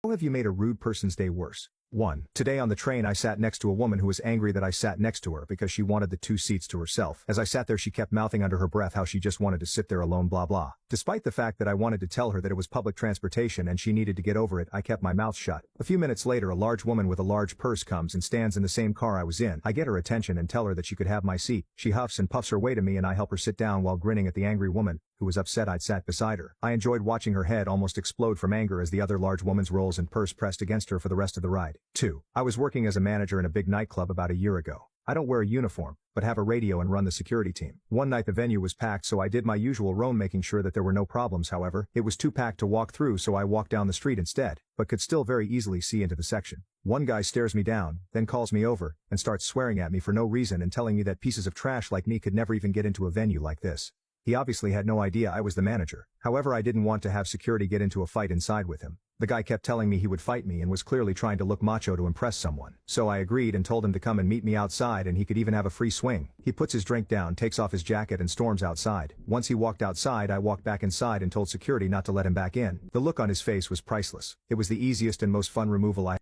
How have you made a rude person's day worse? 1. Today on the train I sat next to a woman who was angry that I sat next to her because she wanted the 2 seats to herself. As I sat there she kept mouthing under her breath how she just wanted to sit there alone blah blah. Despite the fact that I wanted to tell her that it was public transportation and she needed to get over it, I kept my mouth shut. A few minutes later a large woman with a large purse comes and stands in the same car I was in. I get her attention and tell her that she could have my seat. She huffs and puffs her way to me and I help her sit down while grinning at the angry woman, who was upset I'd sat beside her. I enjoyed watching her head almost explode from anger as the other large woman's rolls and purse pressed against her for the rest of the ride. 2. I was working as a manager in a big nightclub about a year ago. I don't wear a uniform, but have a radio and run the security team. One night the venue was packed so I did my usual roam making sure that there were no problems. However, it was too packed to walk through so I walked down the street instead, but could still very easily see into the section. One guy stares me down, then calls me over, and starts swearing at me for no reason and telling me that pieces of trash like me could never even get into a venue like this. He obviously had no idea I was the manager. However, I didn't want to have security get into a fight inside with him. The guy kept telling me he would fight me and was clearly trying to look macho to impress someone. So I agreed and told him to come and meet me outside and he could even have a free swing. He puts his drink down, takes off his jacket and storms outside. Once he walked outside, I walked back inside and told security not to let him back in. The look on his face was priceless. It was the easiest and most fun removal I